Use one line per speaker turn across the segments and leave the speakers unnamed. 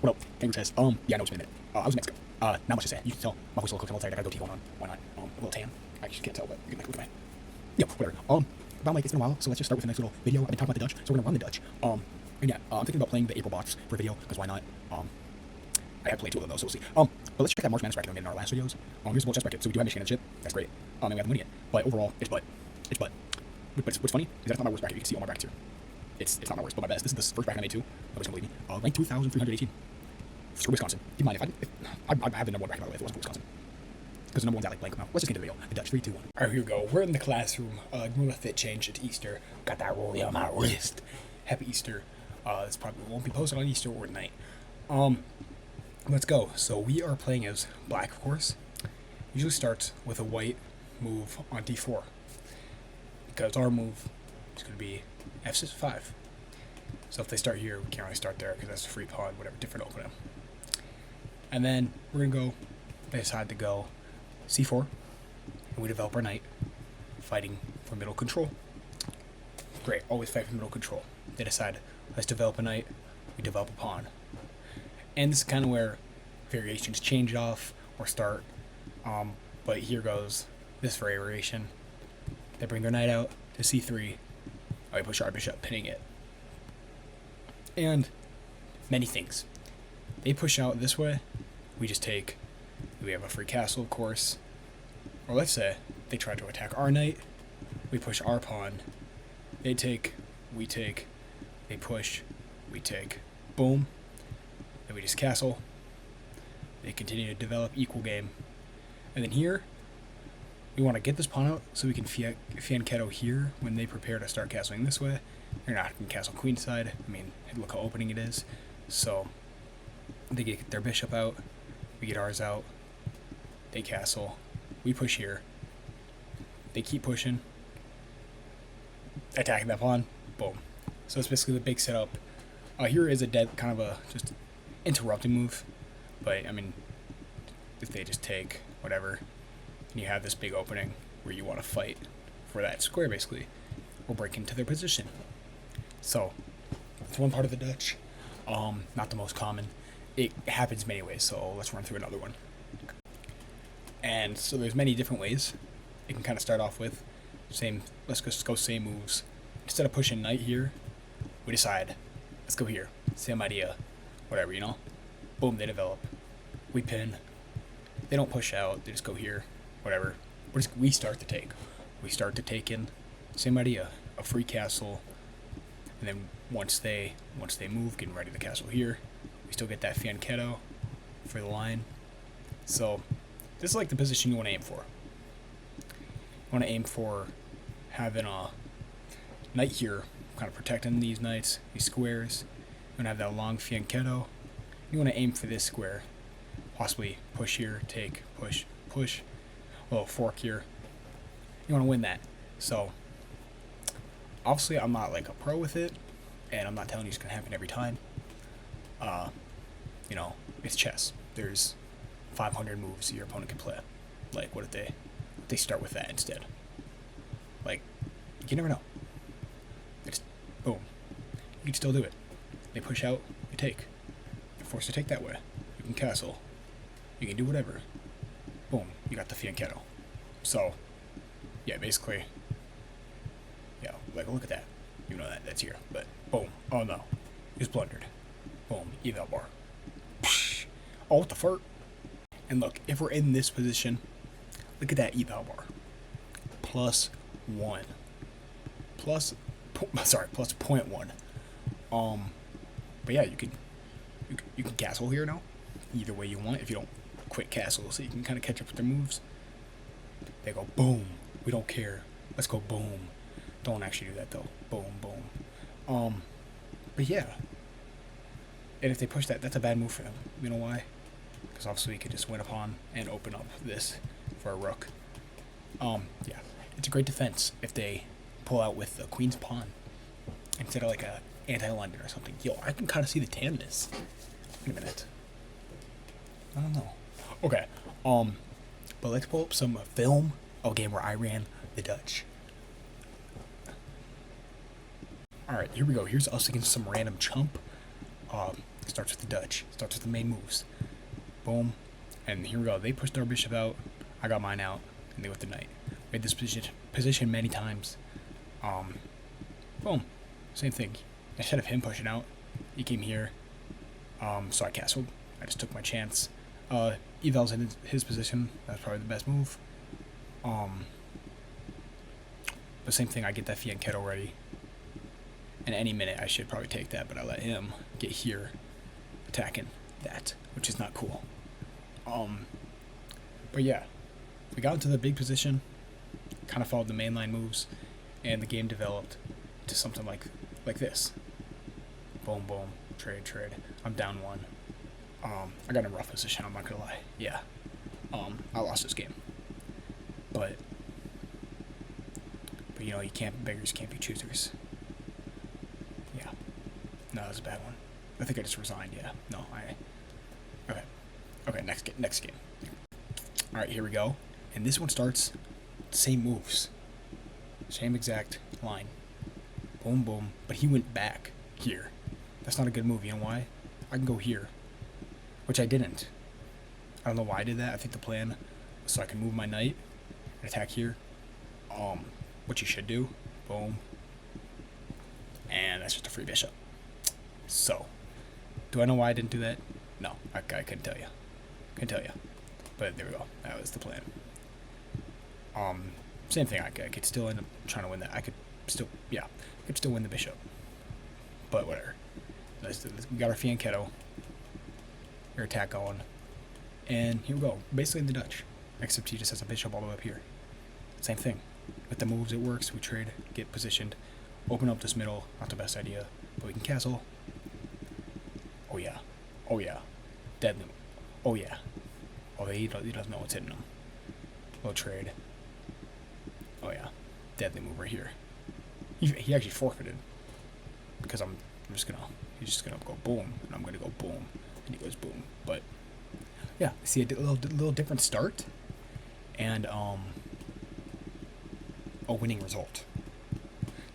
What up? Kangaroo chest. Yeah, no, it's been a minute. I was in Mexico. Not much to say. You can tell my voice a little cooked. I'm a little tired. I got a goatee going on. Why not? A little tan. I just can't tell, but you can look at me. Yeah, whatever. But I'm like, it's been a while, so let's just start with a nice little video. I've been talking about the Dutch, so we're gonna run the Dutch. And yeah, I'm thinking about playing the April bots for video, because why not? I have played two of them though, so we'll see. But let's check that March Madness bracket we made in our last videos. Here's the little chess bracket. So we do have Michigan and shit. That's great. And we have winning it. But overall, it's butt. It's butt. But what's funny is that's not my worst bracket. You can see all my brackets here. It's not my worst, but my best. This is the first bracket I made too. Nobody's gonna believe me. Ranked 2,318. For Wisconsin. Keep in mind, if I have the number one bracket by the way if it wasn't for Wisconsin. Because the number one's at like blank now. Let's just get into the video. The Dutch 3, 2, 1. Alright, here we go. We're in the classroom. Doing a fit change. It's Easter. Got that rollie on my wrist. Happy Easter. This probably won't be posted on Easter or tonight. Let's go. So we are playing as black, of course. Usually starts with a white move on d4. Because our move is going to be f5. So if they start here, we can't really start there because that's a free pawn, whatever, different opening. And then we're going to go, they decide to go c4, and we develop our knight, fighting for middle control. Great, always fight for middle control. They decide, let's develop a knight, we develop a pawn. And this is kind of where variations change off or start. But here goes this variation. They bring their knight out to c3. We push our bishop, pinning it. And many things. They push out this way. We just take. We have a free castle, of course. Or let's say they try to attack our knight. We push our pawn. They take. We take. They push. We take. Boom. Then we just castle. They continue to develop equal game. And then here, we want to get this pawn out so we can fianchetto here when they prepare to start castling this way. They're not going to castle queenside. I mean, look how opening it is. So they get their bishop out. We get ours out. They castle. We push here. They keep pushing. Attacking that pawn. Boom. So it's basically the big setup. Here is a dead kind of a just interrupting move. But I mean, if they just take whatever, and you have this big opening where you want to fight for that square basically, or break into their position. So that's one part of the Dutch. Not the most common. It happens many ways, so let's run through another one. And so there's many different ways. It can kind of start off with same. Let's just go same moves. Instead of pushing knight here, we decide let's go here. Same idea, whatever, you know. Boom, they develop. We pin. They don't push out. They just go here, whatever. We start to take. We start to take in. Same idea. A free castle. And then once they move, getting ready to castle here, we still get that fianchetto for the line. So this is like the position you want to aim for. You want to aim for having a knight here, kind of protecting these knights, these squares. You want to have that long fianchetto. You want to aim for this square. Possibly push here, take, push, push. A little fork here. You want to win that. So obviously, I'm not like a pro with it, and I'm not telling you it's gonna happen every time. You know, it's chess. There's 500 moves your opponent can play. Like, what if they start with that instead? Like, you never know. It's boom. You can still do it. They push out, you take. You're forced to take that way. You can castle. You can do whatever. Boom. You got the fianchetto. So, yeah, basically. Yeah, like look at that. You know that's here, but boom. Oh no, just blundered. Boom, eval bar. Psh. Oh, what the fart? And look, if we're in this position, look at that eval bar. +1. Plus 0.1. But yeah, you can castle here now. Either way you want. If you don't quit castle, so you can kind of catch up with their moves. They go boom. We don't care. Let's go boom. Don't actually do that though. Boom, boom. But yeah. And if they push that, that's a bad move for them. You know why? Because obviously we could just win a pawn and open up this for a rook. Yeah. It's a great defense if they pull out with the queen's pawn instead of like a anti-London or something. Yo, I can kind of see the tanness. Wait a minute. I don't know. Okay. But let's pull up some film of a game where I ran the Dutch. Alright, here we go. Here's us against some random chump. Starts with the Dutch. Starts with the main moves. Boom. And here we go. They pushed our bishop out. I got mine out. And they went the knight. Made this position many times. Boom. Same thing. Instead of him pushing out, he came here. So I castled. I just took my chance. Eval's in his position. That's probably the best move. But same thing, I get that fianchetto ready. And any minute I should probably take that, but I let him get here attacking that, which is not cool. But yeah, we got into the big position, kind of followed the mainline moves, and the game developed to something like this. Boom, boom, trade. I'm down one. I got in a rough position, I'm not gonna lie. Yeah. I lost this game. But you know, beggars can't be choosers. Yeah. No, that was a bad one. I think I just resigned, yeah. No, Okay, next game. Alright, here we go. And this one starts same moves. Same exact line. Boom, boom. But he went back here. That's not a good move, you know why? I can go here. Which I didn't. I don't know why I did that. I think the plan was so I can move my knight and attack here. What you should do. Boom. And that's just a free bishop. So, do I know why I didn't do that? No, I couldn't tell you. But there we go. That was the plan. Same thing. I could still end up trying to win that. I could still win the bishop. But whatever. We got our fianchetto. Your attack going. And here we go. Basically the Dutch. Except he just has a bishop all the way up here. Same thing. With the moves it works. We trade, get positioned, open up this middle. Not the best idea. But we can castle. Oh yeah. Deadly. Oh yeah. Oh, he doesn't know what's hitting him. Little trade. Oh yeah. Deadly move right here. He actually forfeited. Because he's just gonna go boom. And I'm gonna go boom. And he goes boom. But yeah, see a little different start. And a winning result.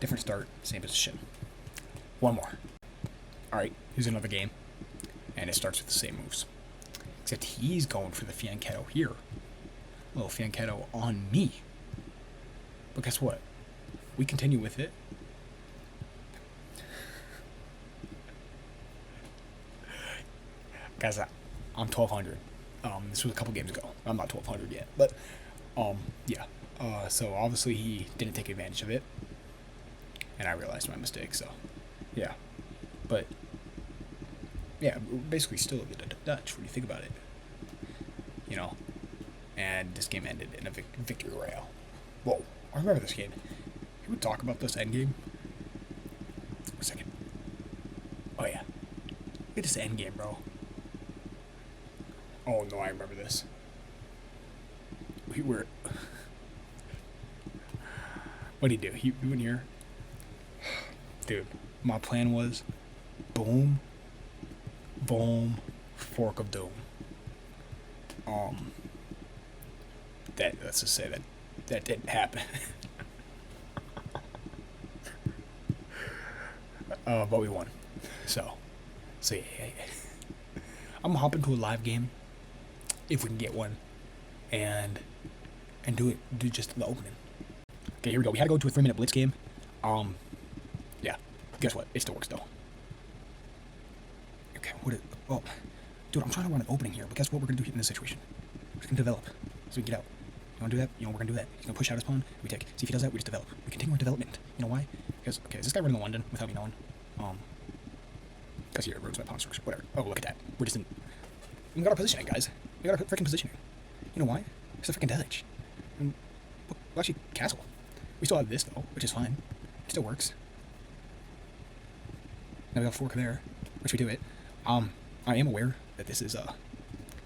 Different start, same position. One more. Alright, here's another game. And it starts with the same moves. Except he's going for the fianchetto here. A little fianchetto on me. But guess what? We continue with it. Guys, I'm 1200. This was a couple games ago. I'm not 1200 yet. But, yeah. So obviously he didn't take advantage of it. And I realized my mistake, so, yeah. But, yeah, we're basically still the Dutch when you think about it. You know? And this game ended in a victory royale. Whoa, I remember this game. Can we talk about this endgame? Wait a second. Oh, yeah. Look at this endgame, bro. Oh, no, I remember this. We were... What'd he do? He went here. Dude, my plan was boom, boom, fork of doom. Let's just say that didn't happen. But we won. So yeah. I'm gonna hop into a live game if we can get one, and do just the opening. Okay, here we go. We had to go to a 3-minute blitz game. Yeah. Guess what? It still works though. Okay, well, dude, I'm trying to run an opening here, but guess what we're gonna do in this situation? We're just gonna develop, so we can get out. You wanna do that? You know, we're gonna do that. He's gonna push out his pawn, we take. See if he does that, we just develop. We continue our development. You know why? Because, okay, is this guy running to London without me knowing? Because here, it ruins my pawn structure. Whatever. Oh, look at that. We got our positioning, guys. We got our freaking positioning. You know why? It's the freaking Dutch. And, we'll actually castle. We still have this, though, which is fine. It still works. Now we got fork there, which we do it. I am aware that this is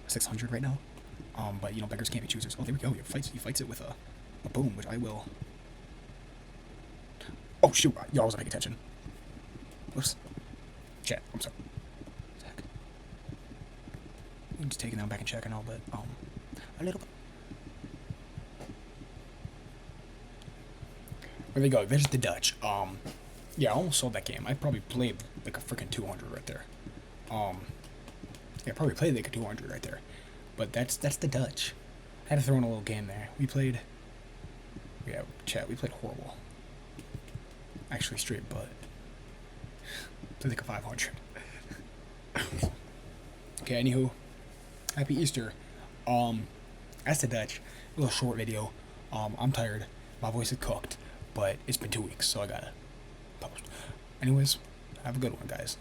600 right now. But, you know, beggars can't be choosers. Oh, there we go. He fights it with a boom, which I will... Oh, shoot. Y'all wasn't paying attention. Whoops. Chat. I'm sorry. Zach. I'm just taking them back and checking all, but, a little bit. There we go. There's the Dutch. Yeah, I almost sold that game. I probably played like a freaking 200 right there. Yeah, probably played like a 200 right there. But that's the Dutch. I had to throw in a little game there. We played. Yeah, chat. We played horrible. Actually, straight butt. Played like a 500. Okay. Anywho, happy Easter. That's the Dutch. A little short video. I'm tired. My voice is cooked, but it's been 2 weeks, so I gotta post. Anyways, have a good one, guys.